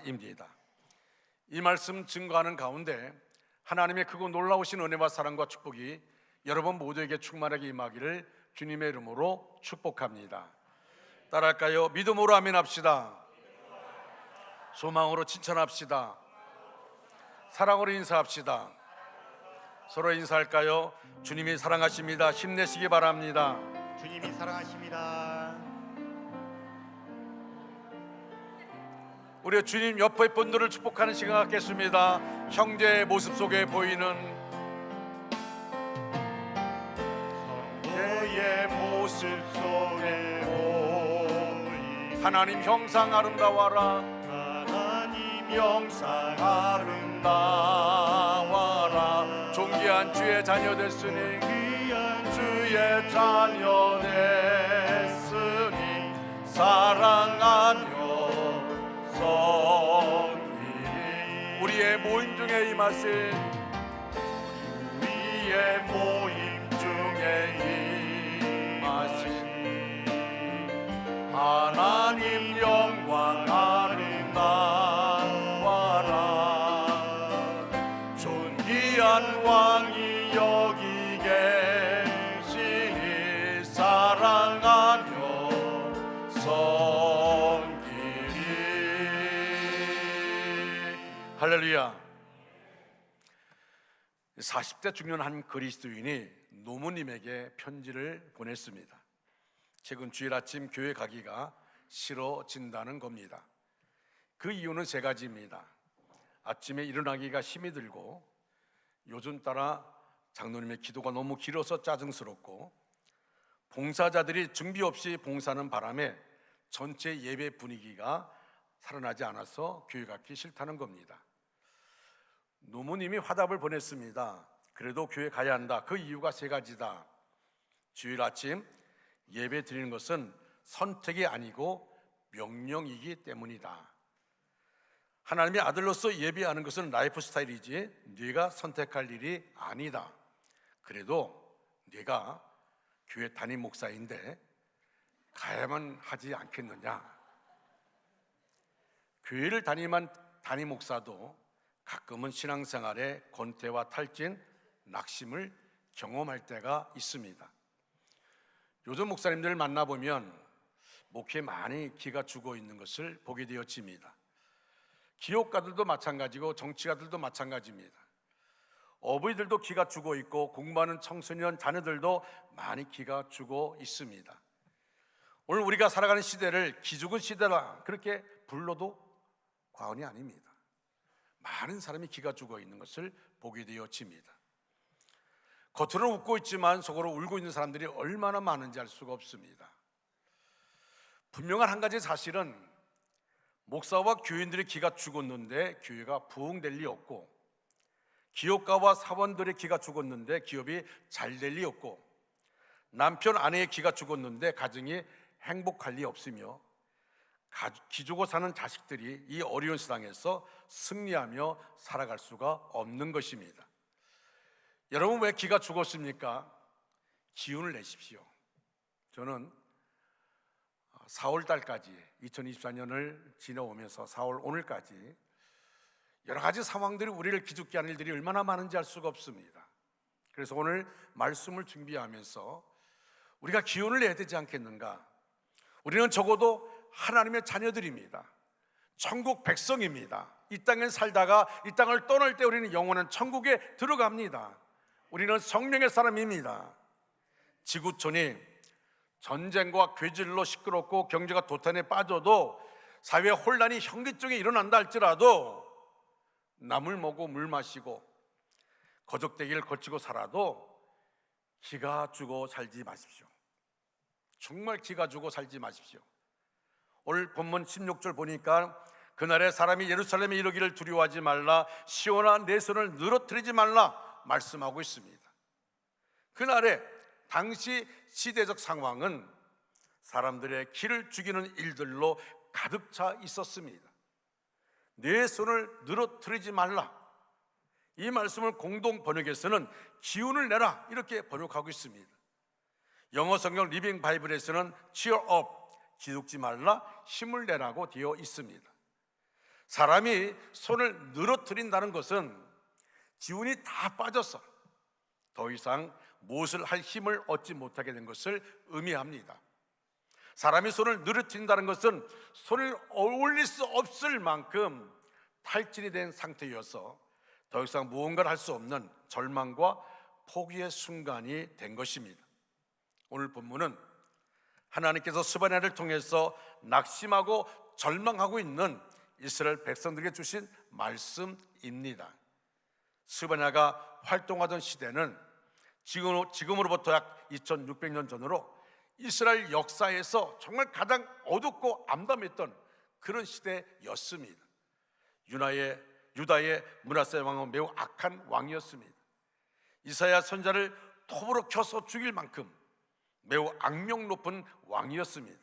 입니다. 이 말씀 증거하는 가운데 하나님의 크고 놀라우신 은혜와 사랑과 축복이 여러분 모두에게 충만하게 임하기를 주님의 이름으로 축복합니다. 따라할까요? 믿음으로 아멘합시다. 소망으로 칭찬합시다. 사랑으로 인사합시다. 서로 인사할까요? 주님이 사랑하십니다. 힘내시기 바랍니다. 주님이 사랑하십니다. 우리 주님 옆에 분들을 축복하는 시간 갖겠습니다. 형제의 모습 속에 보이는 성도의 모습 속에 보이는 하나님 형상 아름다워라. 하나님 형상 아름다워라. 존귀한 주의 자녀 됐으니 주의 자녀 됐으니 사랑하며 섬기리. 우리의 모임 중에 임하신 우리의 모임 중에 임하신 하나님 영광 아름다워라. 존귀한 왕이 여기 계시니 사랑하며 할렐루야. 40대 중년 한 그리스도인이 노무님에게 편지를 보냈습니다. 최근 주일 아침 교회 가기가 싫어진다는 겁니다. 그 이유는 세 가지입니다. 아침에 일어나기가 힘이 들고, 요즘 따라 장로님의 기도가 너무 길어서 짜증스럽고, 봉사자들이 준비 없이 봉사하는 바람에 전체 예배 분위기가 살아나지 않아서 교회 가기 싫다는 겁니다. 노무님이 화답을 보냈습니다. 그래도 교회 가야 한다. 그 이유가 세 가지다. 주일 아침 예배 드리는 것은 선택이 아니고 명령이기 때문이다. 하나님의 아들로서 예배하는 것은 라이프 스타일이지 네가 선택할 일이 아니다. 그래도 네가 교회 담임 목사인데 가야만 하지 않겠느냐. 교회를 담임한 담임 목사도 가끔은 신앙생활에 권태와 탈진, 낙심을 경험할 때가 있습니다. 요즘 목사님들을 만나보면 목회에 많이 기가 죽어 있는 것을 보게 되어집니다. 기업가들도 마찬가지고 정치가들도 마찬가지입니다. 어부이들도 기가 죽어 있고 공부하는 청소년 자녀들도 많이 기가 죽어 있습니다. 오늘 우리가 살아가는 시대를 기죽은 시대라 그렇게 불러도 과언이 아닙니다. 많은 사람이 기가 죽어 있는 것을 보게 되어집니다. 겉으로는 웃고 있지만 속으로 울고 있는 사람들이 얼마나 많은지 알 수가 없습니다. 분명한 한 가지 사실은 목사와 교인들의 기가 죽었는데 교회가 부흥될 리 없고, 기업가와 사원들의 기가 죽었는데 기업이 잘 될 리 없고, 남편 아내의 기가 죽었는데 가정이 행복할 리 없으며, 기죽어 사는 자식들이 이 어려운 세상에서 승리하며 살아갈 수가 없는 것입니다. 여러분 왜 기가 죽었습니까? 기운을 내십시오. 저는 4월 달까지 2024년을 지나오면서 4월 오늘까지 여러 가지 상황들이 우리를 기죽게 하는 일들이 얼마나 많은지 알 수가 없습니다. 그래서 오늘 말씀을 준비하면서 우리가 기운을 내야 되지 않겠는가? 우리는 적어도 하나님의 자녀들입니다. 천국 백성입니다. 이 땅에 살다가 이 땅을 떠날 때 우리는 영원한 천국에 들어갑니다. 우리는 성령의 사람입니다. 지구촌이 전쟁과 괴질로 시끄럽고 경제가 도탄에 빠져도 사회 혼란이 현기증에 일어난다 할지라도 나물 먹고 물 마시고 거적대기를 거치고 살아도 기가 죽어 살지 마십시오. 정말 기가 죽어 살지 마십시오. 오늘 본문 16절 보니까 그날에 사람이 예루살렘에 이르기를 두려워하지 말라, 시온아 내 손을 늘어뜨리지 말라 말씀하고 있습니다. 그날에 당시 시대적 상황은 사람들의 기를 죽이는 일들로 가득 차 있었습니다. 내 손을 늘어뜨리지 말라, 이 말씀을 공동 번역에서는 기운을 내라 이렇게 번역하고 있습니다. 영어 성경 리빙 바이블에서는 cheer up, 기죽지 말라, 힘을 내라고 되어 있습니다. 사람이 손을 늘어뜨린다는 것은 기운이 다 빠져서 더 이상 무엇을 할 힘을 얻지 못하게 된 것을 의미합니다. 사람이 손을 늘어뜨린다는 것은 손을 올릴 수 없을 만큼 탈진이 된 상태여서 더 이상 무언가를 할 수 없는 절망과 포기의 순간이 된 것입니다. 오늘 본문은 하나님께서 스바냐를 통해서 낙심하고 절망하고 있는 이스라엘 백성들에게 주신 말씀입니다. 스바냐가 활동하던 시대는 지금으로부터 약 2600년 전으로 이스라엘 역사에서 정말 가장 어둡고 암담했던 그런 시대였습니다. 유다의 므낫세 왕은 매우 악한 왕이었습니다. 이사야 선지자를 톱으로 켜서 죽일 만큼 매우 악명 높은 왕이었습니다.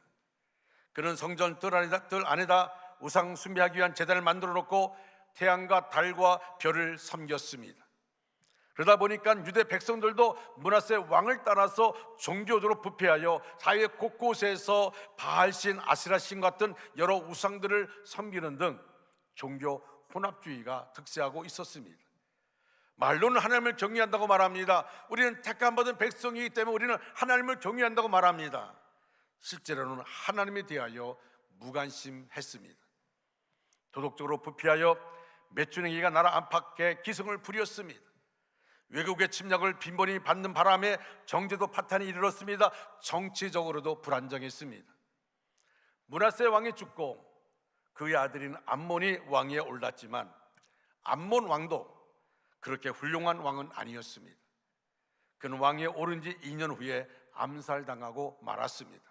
그는 성전 뜰 안에다 우상 숭배하기 위한 제단을 만들어 놓고 태양과 달과 별을 섬겼습니다. 그러다 보니까 유대 백성들도 므낫세 왕을 따라서 종교적으로 부패하여 사회 곳곳에서 바알신, 아세라신 같은 여러 우상들을 섬기는 등 종교 혼합주의가 득세하고 있었습니다. 말로는 하나님을 경외한다고 말합니다. 우리는 택함받은 백성이기 때문에 우리는 하나님을 경외한다고 말합니다. 실제로는 하나님에 대하여 무관심했습니다. 도덕적으로 부패하여 매춘행이가 나라 안팎에 기승을 부렸습니다. 외국의 침략을 빈번히 받는 바람에 경제도 파탄이 이르렀습니다. 정치적으로도 불안정했습니다. 므낫세 왕이 죽고 그의 아들인 암몬이 왕위에 올랐지만 암몬 왕도 그렇게 훌륭한 왕은 아니었습니다. 그는 왕위에 오른 지 2년 후에 암살당하고 말았습니다.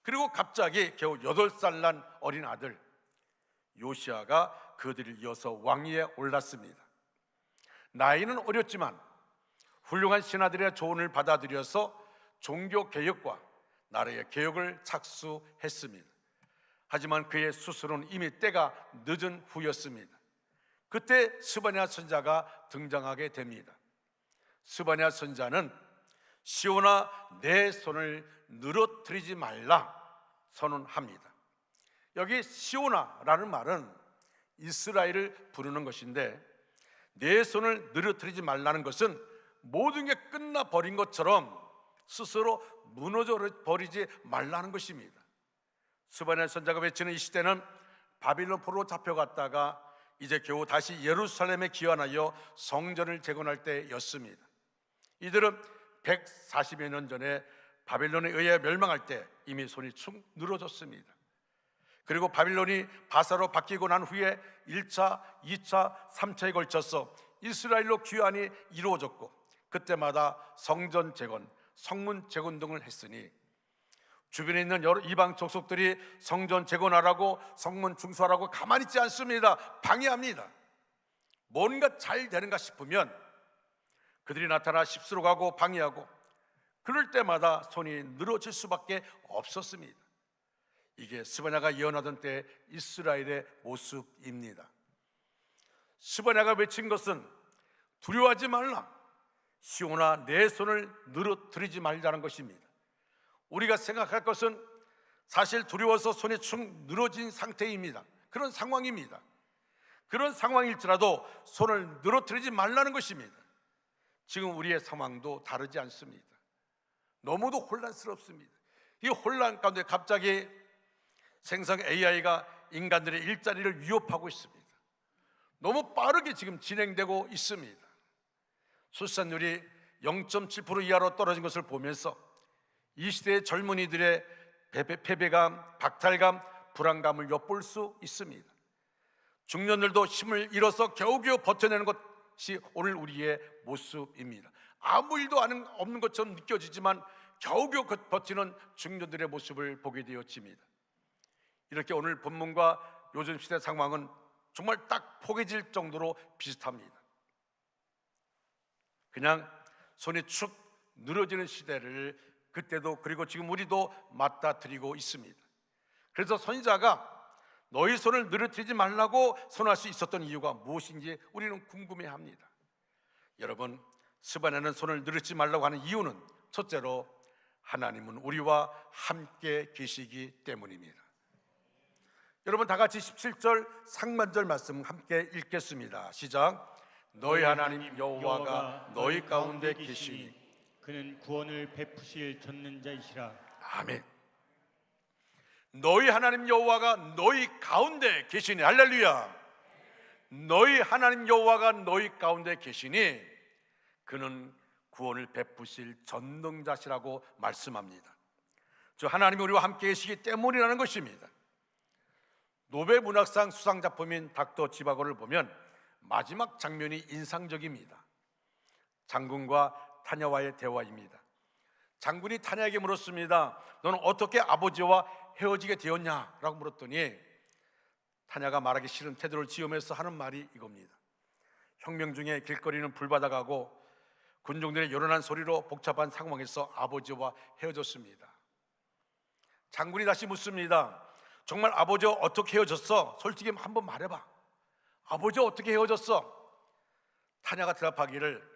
그리고 갑자기 겨우 8살 난 어린 아들 요시아가 그들을 이어서 왕위에 올랐습니다. 나이는 어렸지만 훌륭한 신하들의 조언을 받아들여서 종교 개혁과 나라의 개혁을 착수했습니다. 하지만 그의 스스로는 이미 때가 늦은 후였습니다. 그때 스바냐 선자가 등장하게 됩니다. 스바냐 선자는 시온아 내 손을 늘어뜨리지 말라 선언합니다. 여기 시온아라는 말은 이스라엘을 부르는 것인데 내 손을 늘어뜨리지 말라는 것은 모든 게 끝나버린 것처럼 스스로 무너져 버리지 말라는 것입니다. 스바냐 선자가 외치는 이 시대는 바빌론 포로로 잡혀갔다가 이제 겨우 다시 예루살렘에 귀환하여 성전을 재건할 때였습니다. 이들은 140여 년 전에 바빌론에 의해 멸망할 때 이미 손이 축 늘어졌습니다. 그리고 바빌론이 바사로 바뀌고 난 후에 1차, 2차, 3차에 걸쳐서 이스라엘로 귀환이 이루어졌고 그때마다 성전 재건, 성문 재건 등을 했으니 주변에 있는 여러 이방 족속들이 성전 재건하라고 성문 중수하라고 가만히 있지 않습니다. 방해합니다. 뭔가 잘 되는가 싶으면 그들이 나타나 씹수러 가고 방해하고 그럴 때마다 손이 늘어질 수밖에 없었습니다. 이게 스바냐가 예언하던 때 이스라엘의 모습입니다. 스바냐가 외친 것은 두려워하지 말라, 시온아 내 손을 늘어뜨리지 말자는 것입니다. 우리가 생각할 것은 사실 두려워서 손이 축 늘어진 상태입니다. 그런 상황입니다. 그런 상황일지라도 손을 늘어뜨리지 말라는 것입니다. 지금 우리의 상황도 다르지 않습니다. 너무도 혼란스럽습니다. 이 혼란 가운데 갑자기 생성 AI가 인간들의 일자리를 위협하고 있습니다. 너무 빠르게 지금 진행되고 있습니다. 출산율이 0.7% 이하로 떨어진 것을 보면서 이 시대의 젊은이들의 패배감, 박탈감, 불안감을 엿볼 수 있습니다. 중년들도 힘을 잃어서 겨우겨우 버텨내는 것이 오늘 우리의 모습입니다. 아무 일도 없는 것처럼 느껴지지만 겨우겨우 버티는 중년들의 모습을 보게 되어집니다. 이렇게 오늘 본문과 요즘 시대 상황은 정말 딱 포개질 정도로 비슷합니다. 그냥 손이 축 늘어지는 시대를 그때도 그리고 지금 우리도 맞닥뜨리고 있습니다. 그래서 선지자가 너희 손을 늘어뜨리지 말라고 선할 수 있었던 이유가 무엇인지 우리는 궁금해합니다. 여러분, 스바냐는 손을 늘어뜨리지 말라고 하는 이유는 첫째로 하나님은 우리와 함께 계시기 때문입니다. 여러분 다 같이 17절 상반절 말씀 함께 읽겠습니다. 시작. 너희 하나님 여호와가 너희 가운데 계시니 그는 구원을 베푸실 전능자이시라. 아멘. 너희 하나님 여호와가 너희 가운데 계시니 할렐루야. 너희 하나님 여호와가 너희 가운데 계시니 그는 구원을 베푸실 전능자시라고 말씀합니다. 저 하나님이 우리와 함께 계시기 때문이라는 것입니다. 노벨 문학상 수상 작품인 닥터 지바고를 보면 마지막 장면이 인상적입니다. 장군과 타냐와의 대화입니다. 장군이 타냐에게 물었습니다. 너는 어떻게 아버지와 헤어지게 되었냐? 라고 물었더니 타냐가 말하기 싫은 태도를 지으면서 하는 말이 이겁니다. 혁명 중에 길거리는 불바다가고 군중들의 요란한 소리로 복잡한 상황에서 아버지와 헤어졌습니다. 장군이 다시 묻습니다. 정말 아버지와 어떻게 헤어졌어? 솔직히 한번 말해봐. 아버지와 어떻게 헤어졌어? 타냐가 대답하기를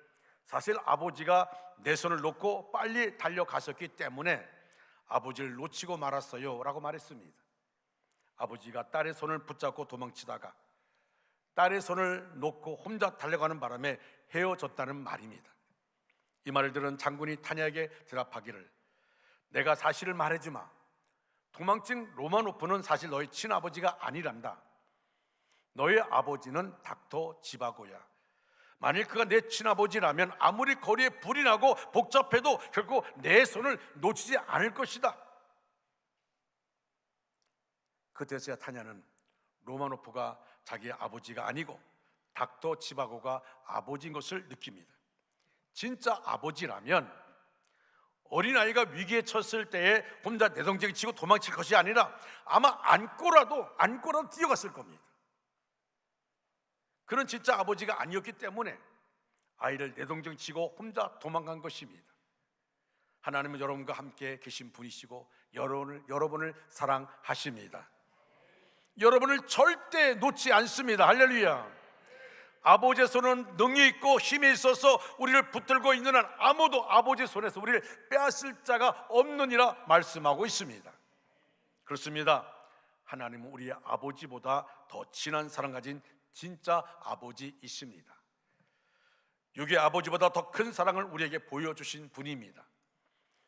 사실 아버지가 내 손을 놓고 빨리 달려갔었기 때문에 아버지를 놓치고 말았어요 라고 말했습니다. 아버지가 딸의 손을 붙잡고 도망치다가 딸의 손을 놓고 혼자 달려가는 바람에 헤어졌다는 말입니다. 이 말을 들은 장군이 타냐에게 대답하기를 내가 사실을 말해주마. 도망친 로마노프는 사실 너희 친아버지가 아니란다. 너의 아버지는 닥터 지바고야. 만일 그가 내 친아버지라면 아무리 거리에 불이 나고 복잡해도 결코 내 손을 놓치지 않을 것이다. 그때서야 타냐는 로마노프가 자기의 아버지가 아니고 닥터 지바고가 아버지인 것을 느낍니다. 진짜 아버지라면 어린아이가 위기에 쳤을 때에 혼자 내동댕이 치고 도망칠 것이 아니라 아마 안고라도 뛰어갔을 겁니다. 그런 진짜 아버지가 아니었기 때문에 아이를 내동댕이 치고 혼자 도망간 것입니다. 하나님은 여러분과 함께 계신 분이시고 여러분을 사랑하십니다. 여러분을 절대 놓지 않습니다. 할렐루야. 아버지의 손은 능히 있고 힘이 있어서 우리를 붙들고 있는 한 아무도 아버지의 손에서 우리를 빼앗을 자가 없느니라 말씀하고 있습니다. 그렇습니다. 하나님은 우리의 아버지보다 더 진한 사랑 가진 진짜 아버지이십니다. 육의 아버지보다 더 큰 사랑을 우리에게 보여주신 분입니다.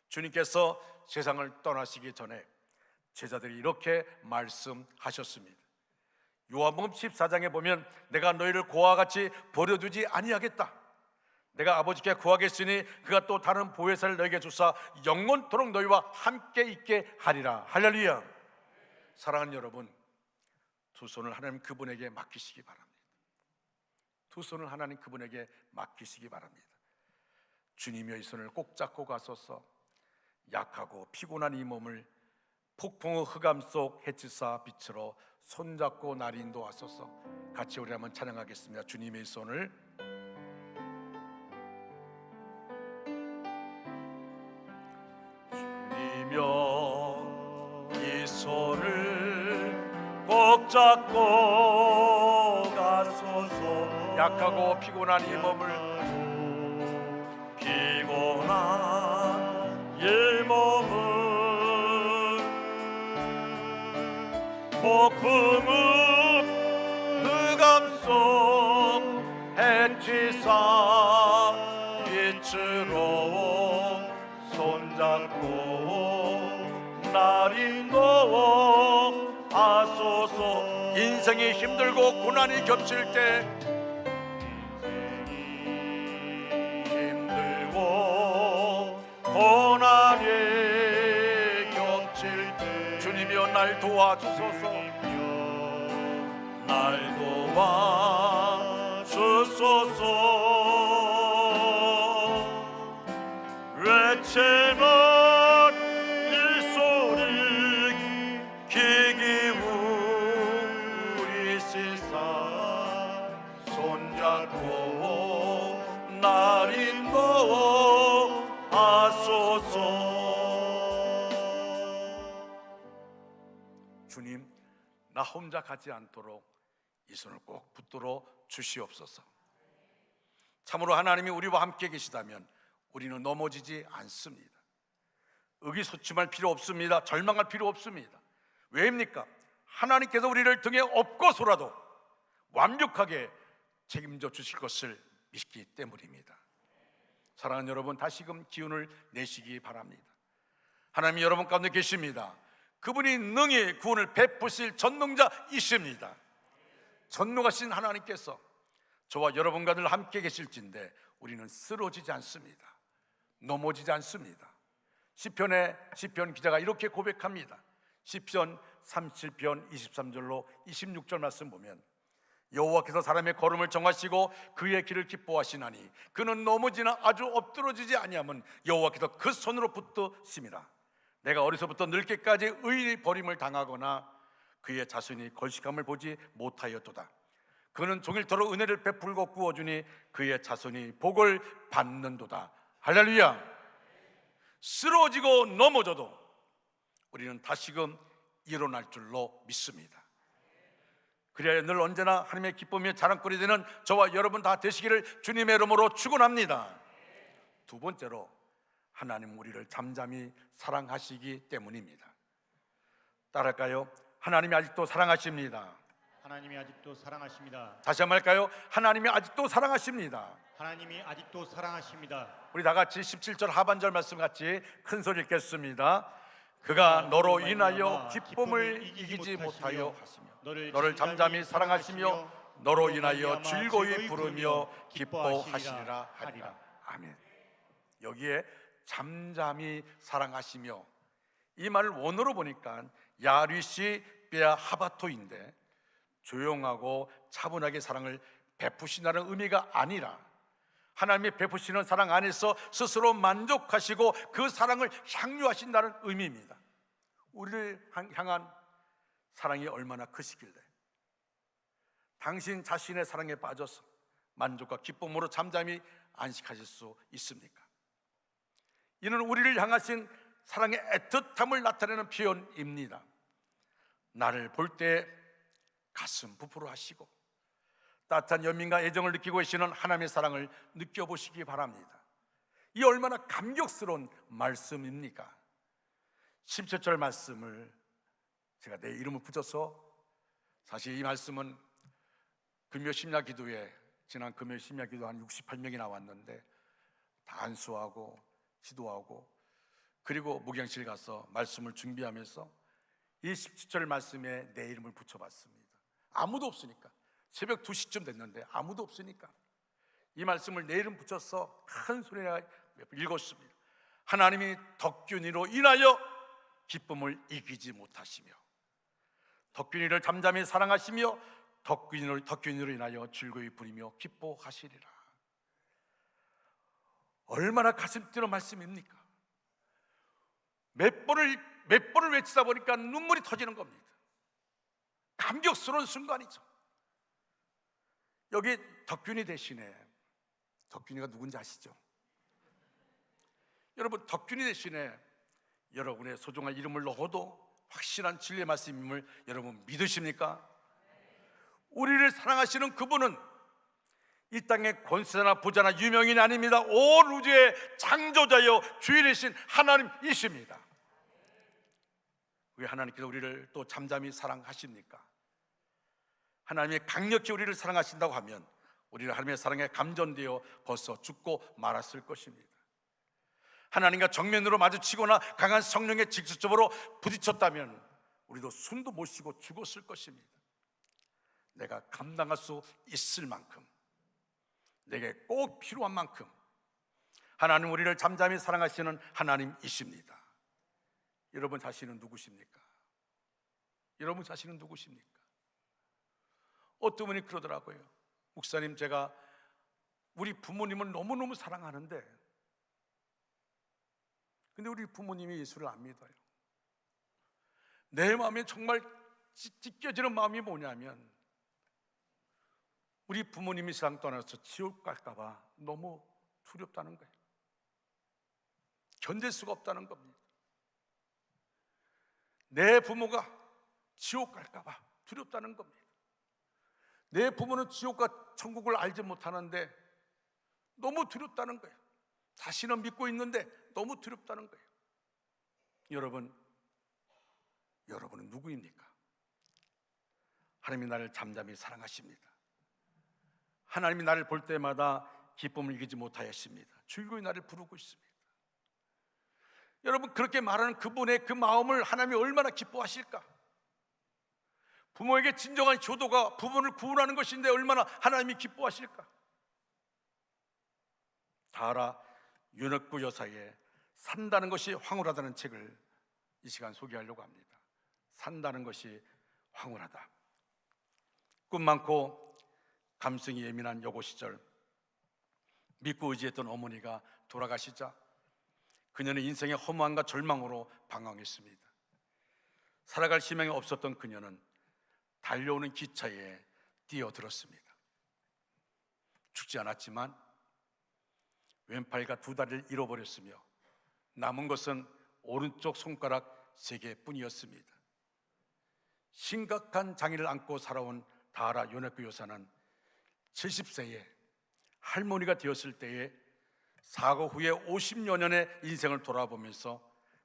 주님께서 세상을 떠나시기 전에 제자들이 이렇게 말씀하셨습니다. 요한복음 14장에 보면 내가 너희를 고아와 같이 버려두지 아니하겠다. 내가 아버지께 구하겠으니 그가 또 다른 보혜사를 너희에게 주사 영원토록 너희와 함께 있게 하리라. 할렐루야. 사랑하는 여러분, 두 손을 하나님 그분에게 맡기시기 바랍니다. 두 손을 하나님 그분에게 맡기시기 바랍니다. 주님의 이 손을 꼭 잡고 가소서. 약하고 피곤한 이 몸을 폭풍의 흑암 속 햇빛사 빛으로 손잡고 나리 인도하소서. 같이 우리 한번 찬양하겠습니다. 주님의 손을 주님여 이 손을 꼭 잡고 가소서. 약하고 피곤한 이 몸을 이 몸을 폭풍의 흑암 속 햇빛사 빛으로 손잡고 날 인도하소서. 인생이 힘들고 고난이 겹칠 때 힘들고 고난이 겹칠 때 주님이여 날 도와주소서. 날 도와주소서. 외치는 이 소리 귀 기울이시사 손잡고 날 인도하소서. 주님, 나 혼자 가지 않도록 이 손을 꼭 붙들어 주시옵소서. 참으로 하나님이 우리와 함께 계시다면 우리는 넘어지지 않습니다. 의기소침할 필요 없습니다. 절망할 필요 없습니다. 왜입니까? 하나님께서 우리를 등에 업고서라도 완벽하게 책임져 주실 것을 믿기 때문입니다. 사랑하는 여러분, 다시금 기운을 내시기 바랍니다. 하나님이 여러분 가운데 계십니다. 그분이 능히 구원을 베푸실 전능자이십니다. 전능하신 하나님께서 저와 여러분과 늘 함께 계실진데 우리는 쓰러지지 않습니다. 넘어지지 않습니다. 시편 기자가 이렇게 고백합니다. 시편 37편 23절로 26절 말씀 보면, 여호와께서 사람의 걸음을 정하시고 그의 길을 기뻐하시나니 그는 넘어지나 아주 엎드러지지 아니함은 여호와께서 그 손으로 붙드심이라. 내가 어려서부터 늙기까지 의인이 버림을 당하거나 그의 자손이 걸식함을 보지 못하였도다. 그는 종일토록 은혜를 베풀고 구워주니 그의 자손이 복을 받는도다. 할렐루야. 쓰러지고 넘어져도 우리는 다시금 일어날 줄로 믿습니다. 그래야 늘 언제나 하나님의 기쁨이 자랑거리 되는 저와 여러분 다 되시기를 주님의 이름으로 축원합니다. 두 번째로, 하나님 우리를 잠잠히 사랑하시기 때문입니다. 따라할까요? 하나님이 아직도 사랑하십니다. 하나님이 아직도 사랑하십니다. 다시 한번 할까요? 하나님이 아직도 사랑하십니다. 하나님이 아직도 사랑하십니다. 우리 다 같이 17절 하반절 말씀 같이 큰 소리 읽겠습니다. 그가 너로 인하여 기쁨을 이기지 못하여 하시며 너를 잠잠히 사랑하시며 너로 인하여 즐거이 부르며 기뻐하시리라 하리라. 아멘. 여기에 잠잠히 사랑하시며, 이 말을 원어로 보니까 야리시 베아 하바토인데 조용하고 차분하게 사랑을 베푸신다는 의미가 아니라 하나님이 베푸시는 사랑 안에서 스스로 만족하시고 그 사랑을 향유하신다는 의미입니다. 우리를 향한 사랑이 얼마나 크시길래 당신 자신의 사랑에 빠져서 만족과 기쁨으로 잠잠히 안식하실 수 있습니까? 이는 우리를 향하신 사랑의 애틋함을 나타내는 표현입니다. 나를 볼 때 가슴 부풀어 하시고 따뜻한 연민과 애정을 느끼고 계시는 하나님의 사랑을 느껴보시기 바랍니다. 이 얼마나 감격스러운 말씀입니까? 17절 말씀을 제가 내 이름을 붙여서, 사실 이 말씀은 금요 심야 기도에, 지난 금요 심야 기도 한 68명이 나왔는데 다 안수하고 기도하고 그리고 목양실 가서 말씀을 준비하면서 이 17절 말씀에 내 이름을 붙여봤습니다. 아무도 없으니까, 새벽 2시쯤 됐는데 아무도 없으니까 이 말씀을 내 이름 붙여서 큰 소리로 읽었습니다. 하나님이 덕균이로 인하여 기쁨을 이기지 못하시며 덕균이를 잠잠히 사랑하시며 덕균이로 인하여 즐거이 부리며 기뻐하시리라. 얼마나 가슴 뛰는 말씀입니까? 몇 번을 외치다 보니까 눈물이 터지는 겁니다. 감격스러운 순간이죠. 여기 덕균이 대신에, 덕균이가 누군지 아시죠? 여러분, 덕균이 대신에 여러분의 소중한 이름을 넣어도 확실한 진리의 말씀임을 여러분 믿으십니까? 우리를 사랑하시는 그분은 이 땅의 권세나 부자나 유명인이 아닙니다. 온 우주의 창조자여 주인이신 하나님이십니다. 왜 하나님께서 우리를 또 잠잠히 사랑하십니까? 하나님이 강력히 우리를 사랑하신다고 하면 우리는 하나님의 사랑에 감전되어 벌써 죽고 말았을 것입니다. 하나님과 정면으로 마주치거나 강한 성령에 직접적으로 부딪혔다면 우리도 숨도 못 쉬고 죽었을 것입니다. 내가 감당할 수 있을 만큼, 내게 꼭 필요한 만큼 하나님 우리를 잠잠히 사랑하시는 하나님이십니다. 여러분 자신은 누구십니까? 여러분 자신은 누구십니까? 어떤 분이 그러더라고요. 목사님, 제가 우리 부모님을 너무너무 사랑하는데 근데 우리 부모님이 예수를 안 믿어요. 내 마음에 정말 찢겨지는 마음이 뭐냐면 우리 부모님이 세상 떠나서 지옥 갈까 봐 너무 두렵다는 거예요. 견딜 수가 없다는 겁니다. 내 부모가 지옥 갈까 봐 두렵다는 겁니다. 내 부모는 지옥과 천국을 알지 못하는데 너무 두렵다는 거예요. 자신은 믿고 있는데 너무 두렵다는 거예요. 여러분은 누구입니까? 하나님이 나를 잠잠히 사랑하십니다. 하나님이 나를 볼 때마다 기쁨을 이기지 못하였습니다. 즐거이 나를 부르고 있습니다. 여러분, 그렇게 말하는 그분의 그 마음을 하나님이 얼마나 기뻐하실까? 부모에게 진정한 효도가 부모를 구원하는 것인데 얼마나 하나님이 기뻐하실까? 다하라 윤혁부 여사의 산다는 것이 황홀하다는 책을 이 시간 소개하려고 합니다. 산다는 것이 황홀하다. 꿈 많고 감성이 예민한 여고 시절, 믿고 의지했던 어머니가 돌아가시자 그녀는 인생의 허무함과 절망으로 방황했습니다. 살아갈 희망이 없었던 그녀는 달려오는 기차에 뛰어들었습니다. 죽지 않았지만 왼팔과 두 다리를 잃어버렸으며 남은 것은 오른쪽 손가락 3개뿐이었습니다. 심각한 장애를 안고 살아온 다하라 요네코 여사는 70세에 할머니가 되었을 때에 사고 후에 50여 년의 인생을 돌아보면서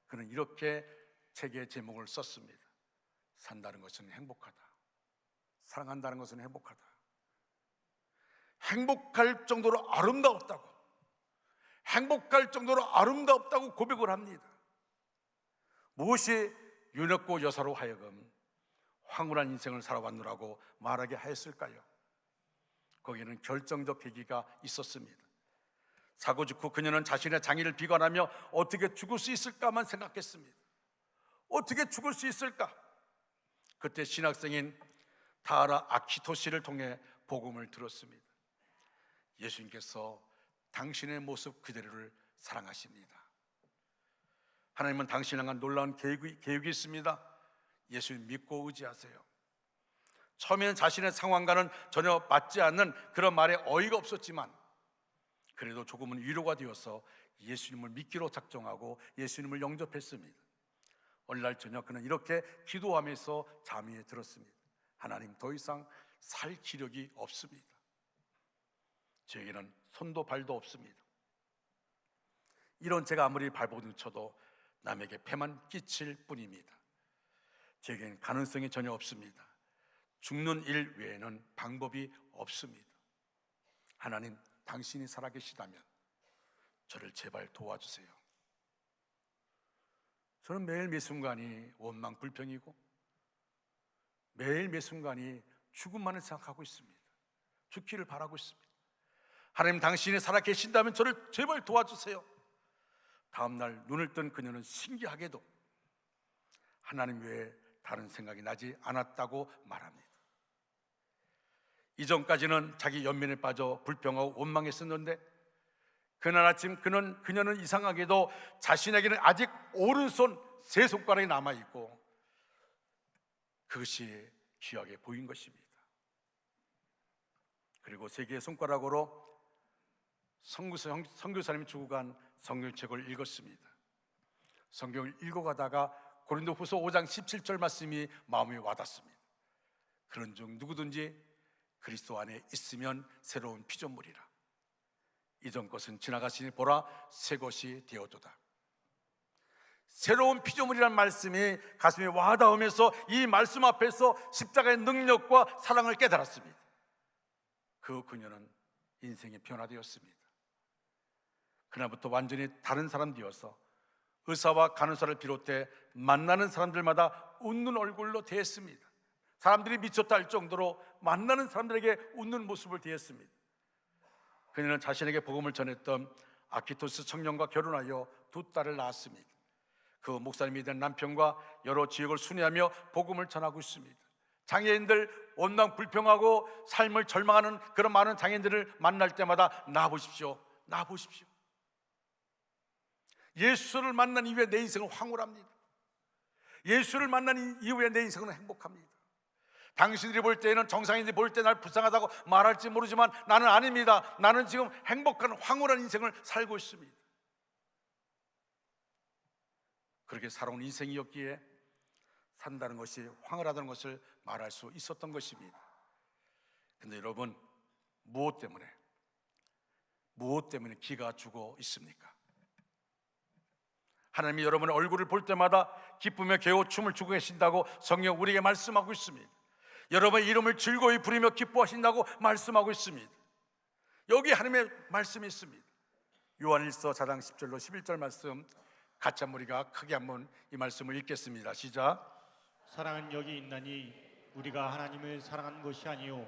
그는 이렇게 책의 제목을 썼습니다. 산다는 것은 행복하다. 사랑한다는 것은 행복하다. 행복할 정도로 아름다웠다고, 행복할 정도로 아름답다고 고백을 합니다. 무엇이 윤혁고 여사로 하여금 황홀한 인생을 살아왔노라고 말하게 하였을까요? 거기에는 결정적 계기가 있었습니다. 사고 직후 그녀는 자신의 장애를 비관하며 어떻게 죽을 수 있을까만 생각했습니다. 어떻게 죽을 수 있을까? 그때 신학생인 다하라 아키토 씨를 통해 복음을 들었습니다. 예수님께서 당신의 모습 그대로를 사랑하십니다. 하나님은 당신을 향한 놀라운 계획이 있습니다. 예수님 믿고 의지하세요. 처음에는 자신의 상황과는 전혀 맞지 않는 그런 말에 어이가 없었지만 그래도 조금은 위로가 되어서 예수님을 믿기로 작정하고 예수님을 영접했습니다. 어느 날 저녁 그는 이렇게 기도하면서 잠이 들었습니다. 하나님, 더 이상 살 기력이 없습니다. 저에게는 손도 발도 없습니다. 이런 제가 아무리 발버둥 쳐도 남에게 폐만 끼칠 뿐입니다. 제게는 가능성이 전혀 없습니다. 죽는 일 외에는 방법이 없습니다. 하나님, 당신이 살아계시다면 저를 제발 도와주세요. 저는 매일 매 순간이 원망 불평이고 매일 매 순간이 죽음만을 생각하고 있습니다. 죽기를 바라고 있습니다. 하나님, 당신이 살아계신다면 저를 제발 도와주세요. 다음날 눈을 뜬 그녀는 신기하게도 하나님 외에 다른 생각이 나지 않았다고 말합니다. 이전까지는 자기 연민에 빠져 불평하고 원망했었는데 그날 아침 그녀는 이상하게도 자신에게는 아직 오른손 3손가락이 남아있고 그것이 귀하게 보인 것입니다. 그리고 3개의 손가락으로 선교사님이 주고 간 성경책을 읽었습니다. 성경을 읽어가다가 고린도후서 5장 17절 말씀이 마음에 와닿습니다. 그런즉 누구든지 그리스도 안에 있으면 새로운 피조물이라. 이전 것은 지나갔으니 보라 새 것이 되었도다. 새로운 피조물이라는 말씀이 가슴에 와닿으면서 이 말씀 앞에서 십자가의 능력과 사랑을 깨달았습니다. 그녀는 인생이 변화되었습니다. 그날부터 완전히 다른 사람 되어서 의사와 간호사를 비롯해 만나는 사람들마다 웃는 얼굴로 대했습니다. 사람들이 미쳤다 할 정도로 만나는 사람들에게 웃는 모습을 대했습니다. 그녀는 자신에게 복음을 전했던 아키토스 청년과 결혼하여 2딸을 낳았습니다. 그 목사님이 된 남편과 여러 지역을 순회하며 복음을 전하고 있습니다. 장애인들 원망 불평하고 삶을 절망하는 그런 많은 장애인들을 만날 때마다 나와보십시오, 나와보십시오. 예수를 만난 이후에 내 인생은 황홀합니다. 예수를 만난 이후에 내 인생은 행복합니다. 당신들이 볼 때에는, 정상인들이 볼 때 날 불쌍하다고 말할지 모르지만 나는 아닙니다. 나는 지금 행복한 황홀한 인생을 살고 있습니다. 그렇게 살아온 인생이었기에 산다는 것이 황홀하다는 것을 말할 수 있었던 것입니다. 근데 여러분, 무엇 때문에 기가 죽어 있습니까? 하나님이 여러분의 얼굴을 볼 때마다 기쁘며 개호 춤을 추고 계신다고 성경 우리에게 말씀하고 있습니다. 여러분의 이름을 즐거이 부리며 기뻐하신다고 말씀하고 있습니다. 여기 하나님의 말씀이 있습니다. 요한일서 4장 10절로 11절 말씀 같이 한번 우리가 크게 한번 이 말씀을 읽겠습니다. 시작. 사랑은 여기 있나니 우리가 하나님을 사랑한 것이 아니요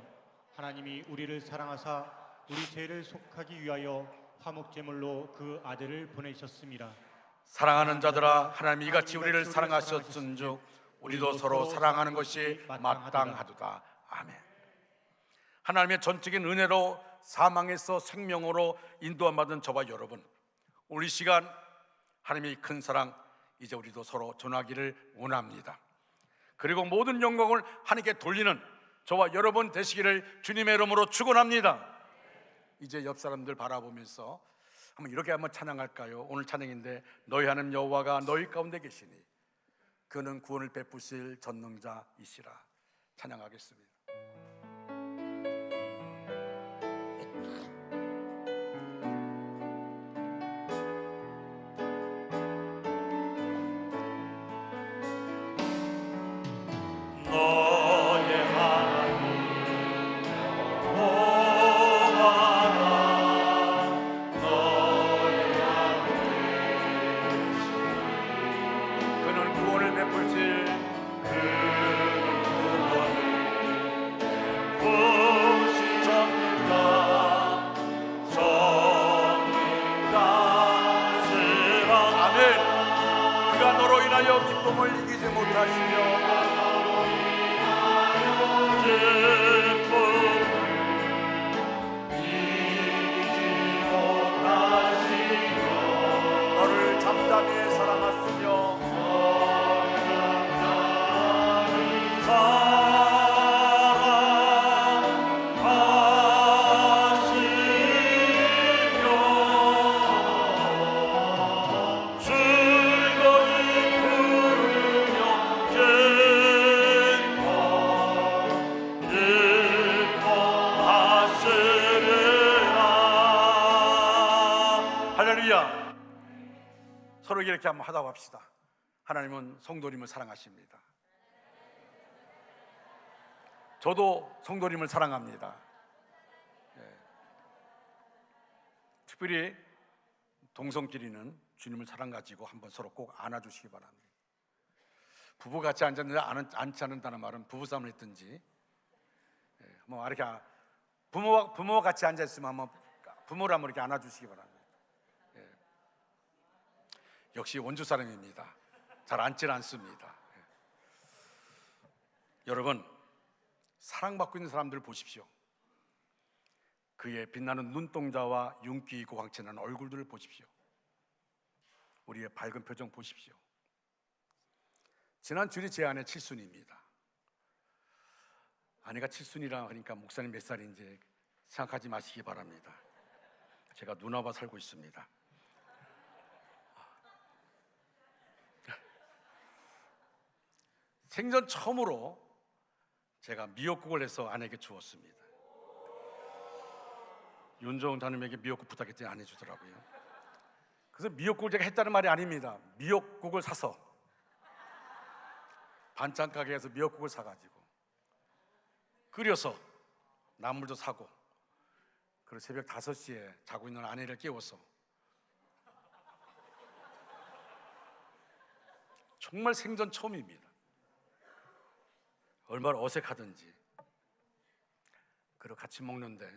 하나님이 우리를 사랑하사 우리 죄를 속하기 위하여 화목제물로 그 아들을 보내셨습니다. 사랑하는 자들아, 하나님이 이같이 우리를 사랑하셨은즉 우리도 서로 사랑하는 것이 마땅하도다. 아멘. 하나님의 전적인 은혜로 사망에서 생명으로 인도함 받은 저와 여러분, 우리 시간 하나님의 큰 사랑 이제 우리도 서로 전하기를 원합니다. 그리고 모든 영광을 하나님께 돌리는 저와 여러분 되시기를 주님의 이름으로 축원합니다. 이제 옆 사람들 바라보면서 한번 이렇게 한번 찬양할까요? 오늘 찬양인데 너희 하나님 여호와가 너희 가운데 계시니 그는 구원을 베푸실 전능자이시라. 찬양하겠습니다. 기쁨을 이기지 못하시며 너를 잠잠히 사랑하시며 서로 이렇게 한번 하다 봅시다. 하나님은 성도님을 사랑하십니다. 저도 성도님을 사랑합니다. 특별히 동성끼리는 주님을 사랑 가지고 한번 서로 꼭 안아주시기 바랍니다. 부부 같이 앉았는데 앉지 않는다는 말은 부부싸움을 했든지 뭐 이렇게 부모와 같이 앉아 있으면 한번 부모를 한번 이렇게 안아주시기 바랍니다. 역시 원주 사람입니다. 잘 앉질 않습니다. 여러분, 사랑받고 있는 사람들을 보십시오. 그의 빛나는 눈동자와 윤기 있고 광채나는 얼굴들을 보십시오. 우리의 밝은 표정 보십시오. 지난 주일이 제 아내 칠순입니다. 아내가 칠순이라 하니까 목사님 몇 살인지 생각하지 마시기 바랍니다. 제가 누나와 살고 있습니다. 생전 처음으로 제가 미역국을 해서 아내에게 주었습니다. 윤정은 자님에게 미역국 부탁했더니 안 해주더라고요. 그래서 미역국을 제가 했다는 말이 아닙니다. 미역국을 사서 반찬 가게에서 미역국을 사가지고 끓여서 나물도 사고 그리고 새벽 5시에 자고 있는 아내를 깨워서 정말 생전 처음입니다. 얼마나 어색하든지 그리고 같이 먹는데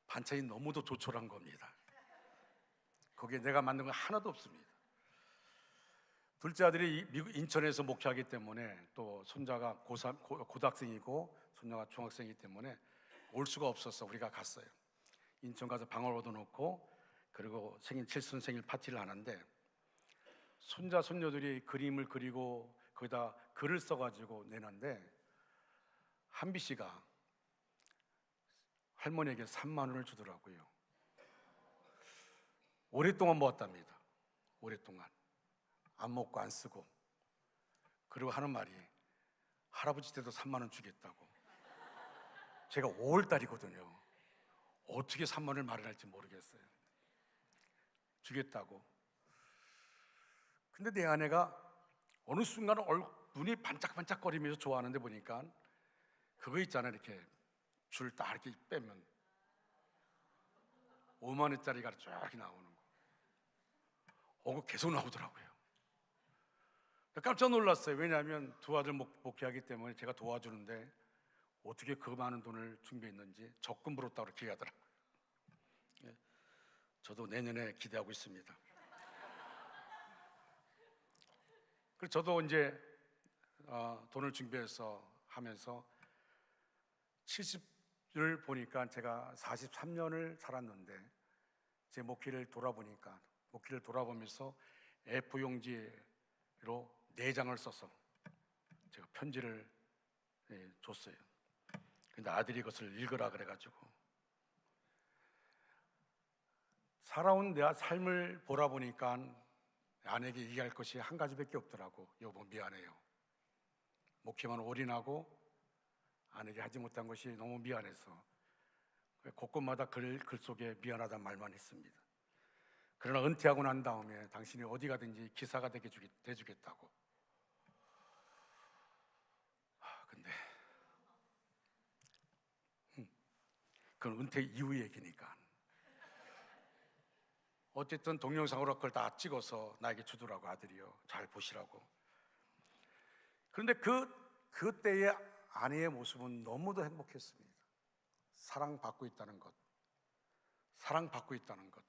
반찬이 너무도 조촐한 겁니다. 거기에 내가 만든 건 하나도 없습니다. 둘째 아들이 미국 인천에서 목회하기 때문에 또 손자가 고등학생이고 손녀가 중학생이기 때문에 올 수가 없었어. 우리가 갔어요. 인천 가서 방을 얻어놓고 그리고 칠순 생일 파티를 하는데 손자 손녀들이 그림을 그리고 거기다 글을 써가지고 내는데 한비 씨가 할머니에게 3만 원을 주더라고요. 오랫동안 모았답니다. 오랫동안 안 먹고 안 쓰고. 그리고 하는 말이 할아버지 때도 3만 원 주겠다고. 제가 5월달이거든요. 어떻게 3만 원을 마련할지 모르겠어요. 주겠다고. 근데 내 아내가 어느 순간 눈이 반짝반짝거리면서 좋아하는데 보니까 그거 있잖아요. 이렇게 줄 딱 이렇게 빼면 5만 원짜리가 쫙 나오는 거. 그거 계속 나오더라고요. 깜짝 놀랐어요. 왜냐하면 두 아들 목회하기 때문에 제가 도와주는데 어떻게 그 많은 돈을 준비했는지 적금 불었다고 그렇게 하더라고요. 저도 내년에 기대하고 있습니다. 그래서 저도 이제 돈을 준비해서 하면서 70을 보니까 제가 43년을 살았는데 제 목회를 돌아보면서 A4용지로 4장을 써서 제가 편지를 줬어요. 근데 아들이 그것을 읽으라 그래가지고 살아온 내 삶을 보라 보니까 아내에게 얘기할 것이 한 가지밖에 없더라고. 여보 미안해요. 목회만 올인하고 아내에게 하지 못한 것이 너무 미안해서 곳곳마다 글 속에 미안하다는 말만 했습니다. 그러나 은퇴하고 난 다음에 당신이 어디 가든지 기사가 돼주겠다고. 근데 그건 은퇴 이후 얘기니까. 어쨌든 동영상으로 그걸 다 찍어서 나에게 주더라고. 아들이요, 잘 보시라고. 그런데 그때의 아내의 모습은 너무도 행복했습니다. 사랑받고 있다는 것, 사랑받고 있다는 것.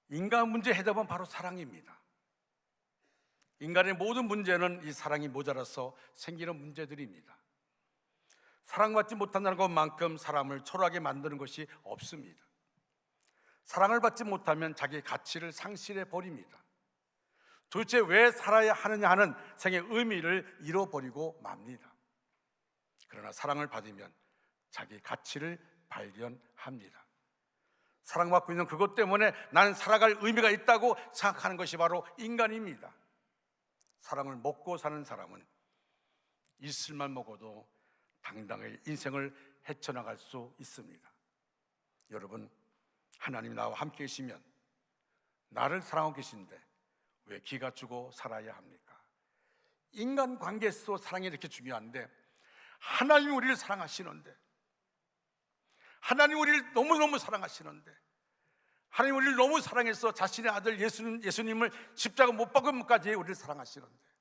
인간 문제 해답은 바로 사랑입니다. 인간의 모든 문제는 이 사랑이 모자라서 생기는 문제들입니다. 사랑받지 못한다는 것만큼 사람을 초라하게 만드는 것이 없습니다. 사랑을 받지 못하면 자기의 가치를 상실해 버립니다. 도대체 왜 살아야 하느냐 하는 생의 의미를 잃어버리고 맙니다. 그러나 사랑을 받으면 자기 가치를 발견합니다. 사랑받고 있는 그것 때문에 나는 살아갈 의미가 있다고 생각하는 것이 바로 인간입니다. 사랑을 먹고 사는 사람은 이슬만 먹어도 당당하게 인생을 헤쳐나갈 수 있습니다. 여러분, 하나님이 나와 함께 계시면 나를 사랑하고 계신데 왜 기가 주고 살아야 합니까? 인간관계에서 사랑이 이렇게 중요한데 하나님이 우리를 사랑하시는데, 하나님 우리를 너무너무 사랑하시는데, 하나님 우리를 너무 사랑해서 자신의 아들 예수님을 십자가 못 박음까지 우리를 사랑하시는데,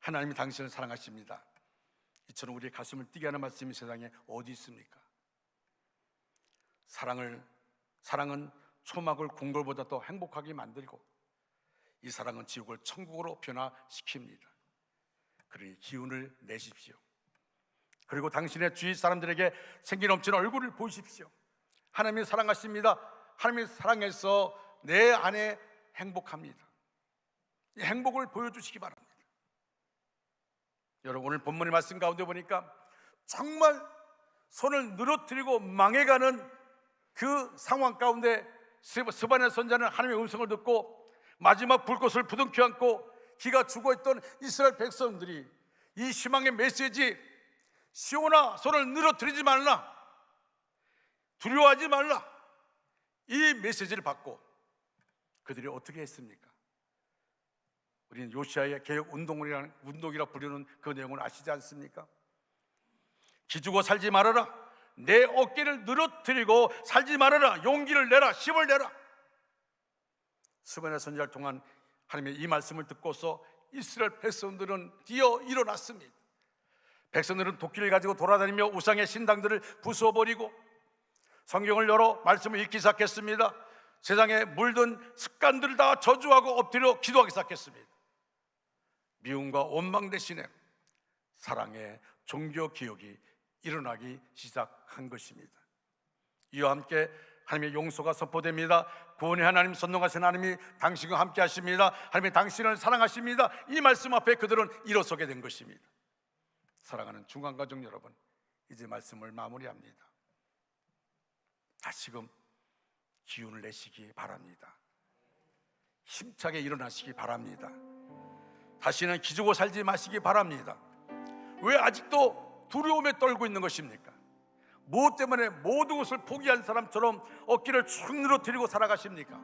하나님이 당신을 사랑하십니다. 이처럼 우리의 가슴을 뛰게 하는 말씀이 세상에 어디 있습니까? 사랑은 초막을 궁궐보다 더 행복하게 만들고 이 사랑은 지옥을 천국으로 변화시킵니다. 그러니 기운을 내십시오. 그리고 당신의 주위 사람들에게 생기 넘치는 얼굴을 보십시오. 하나님이 사랑하십니다. 하나님이 사랑해서 내 안에 행복합니다. 이 행복을 보여주시기 바랍니다. 여러분, 오늘 본문의 말씀 가운데 보니까 정말 손을 늘어뜨리고 망해가는 그 상황 가운데 스바냐 선지자는 하나님의 음성을 듣고 마지막 불꽃을 부둥켜 안고 기가 죽어있던 이스라엘 백성들이 이 희망의 메시지, 시온아 손을 늘어뜨리지 말라, 두려워하지 말라, 이 메시지를 받고 그들이 어떻게 했습니까? 우리는 요시아의 개혁 운동이라 부르는 그 내용을 아시지 않습니까? 기죽어 살지 말아라, 내 어깨를 늘어뜨리고 살지 말아라, 용기를 내라, 힘을 내라. 스바냐 선지자를 통한 하나님의 이 말씀을 듣고서 이스라엘 백성들은 뛰어 일어났습니다. 백성들은 도끼를 가지고 돌아다니며 우상의 신당들을 부숴버리고 성경을 열어 말씀을 읽기 시작했습니다. 세상에 물든 습관들을 다 저주하고 엎드려 기도하기 시작했습니다. 미움과 원망 대신에 사랑의 종교 개혁이 일어나기 시작한 것입니다. 이와 함께 하나님의 용서가 선포됩니다. 구원의 하나님, 선동하신 하나님이 당신과 함께 하십니다. 하나님이 당신을 사랑하십니다. 이 말씀 앞에 그들은 일어서게 된 것입니다. 사랑하는 중간가족 여러분, 이제 말씀을 마무리합니다. 다시금 기운을 내시기 바랍니다. 힘차게 일어나시기 바랍니다. 다시는 기죽어 살지 마시기 바랍니다. 왜 아직도 두려움에 떨고 있는 것입니까? 무엇 때문에 모든 것을 포기한 사람처럼 어깨를 축 늘어뜨리고 살아가십니까?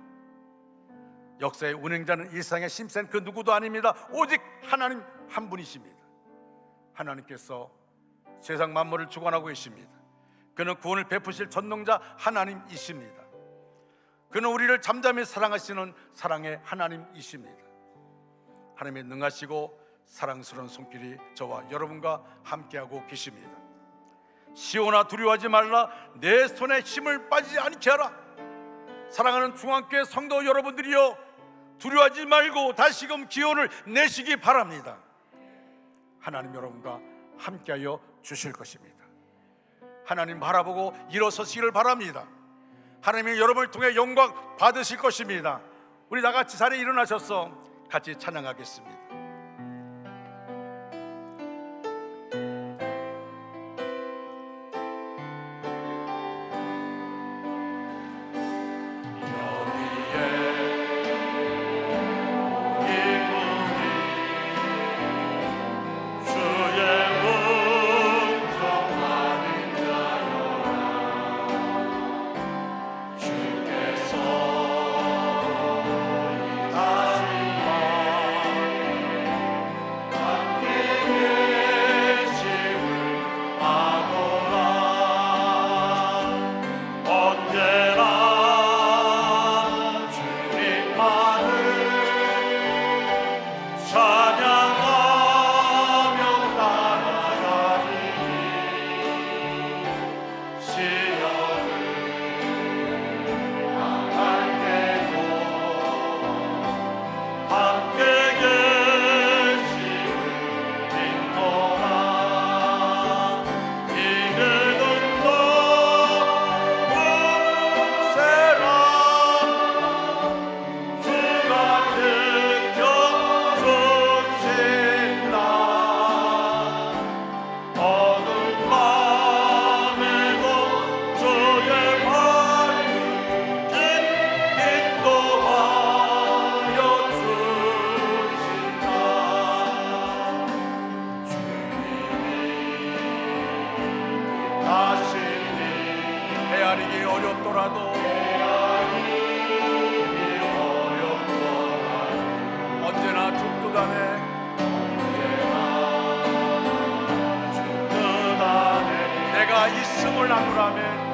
역사의 운행자는 일상의 심센 그 누구도 아닙니다. 오직 하나님 한 분이십니다. 하나님께서 세상 만물을 주관하고 계십니다. 그는 구원을 베푸실 전능자 하나님이십니다. 그는 우리를 잠잠히 사랑하시는 사랑의 하나님이십니다. 하나님의 능하시고 사랑스러운 손길이 저와 여러분과 함께하고 계십니다. 시온아 두려워하지 말라, 내 손에 힘을 빠지지 않게 하라. 사랑하는 중앙교회 성도 여러분들이여, 두려워하지 말고 다시금 기운을 내시기 바랍니다. 하나님 여러분과 함께하여 주실 것입니다. 하나님 바라보고 일어서시기를 바랍니다. 하나님이 여러분을 통해 영광 받으실 것입니다. 우리 다같이 자리에 일어나셔서 같이 찬양하겠습니다. 내가 있음을 나누라면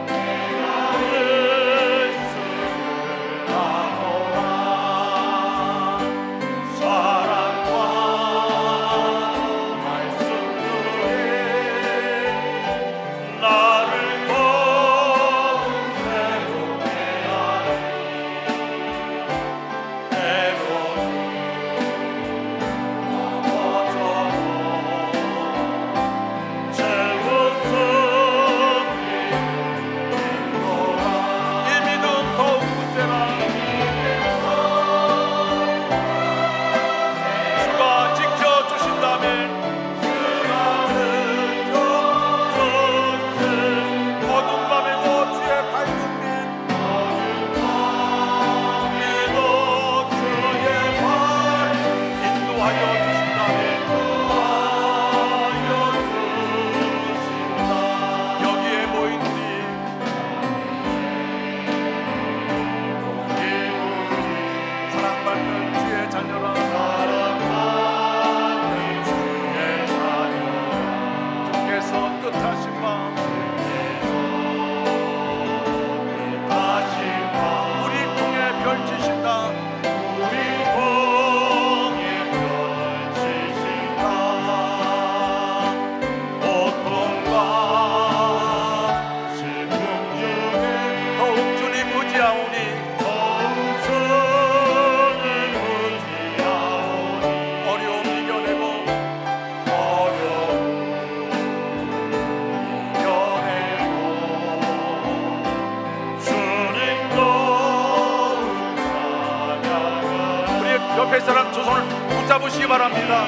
옆에 사람 두 손을 붙잡으시기 바랍니다.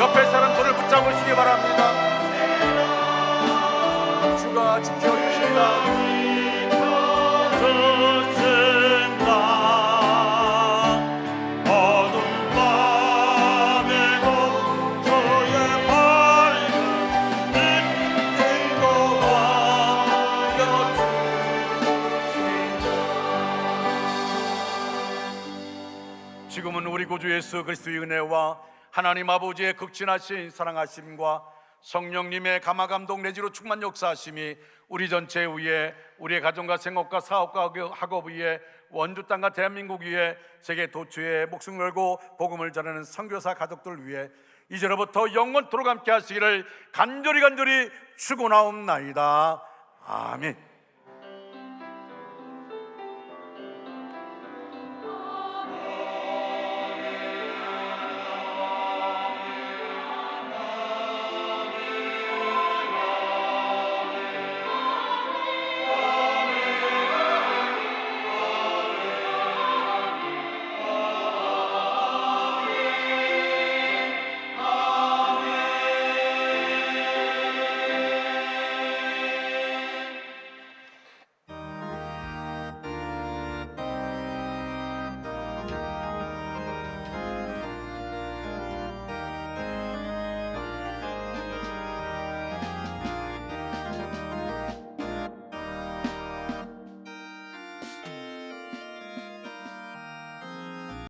옆에 사람 손을 붙잡으시기 바랍니다. 주가 지켜주신다. 구주 예수 그리스도의 은혜와 하나님 아버지의 극진하신 사랑하심과 성령님의 감화감동 내지로 충만 역사하심이 우리 전체 위에, 우리의 가정과 생업과 사업과 학업 위에, 원주 땅과 대한민국 위에, 세계 도처에 목숨 걸고 복음을 전하는 선교사 가족들 위해 이제로부터 영원토록 함께 하시기를 간절히 축원하옵나이다. 아멘.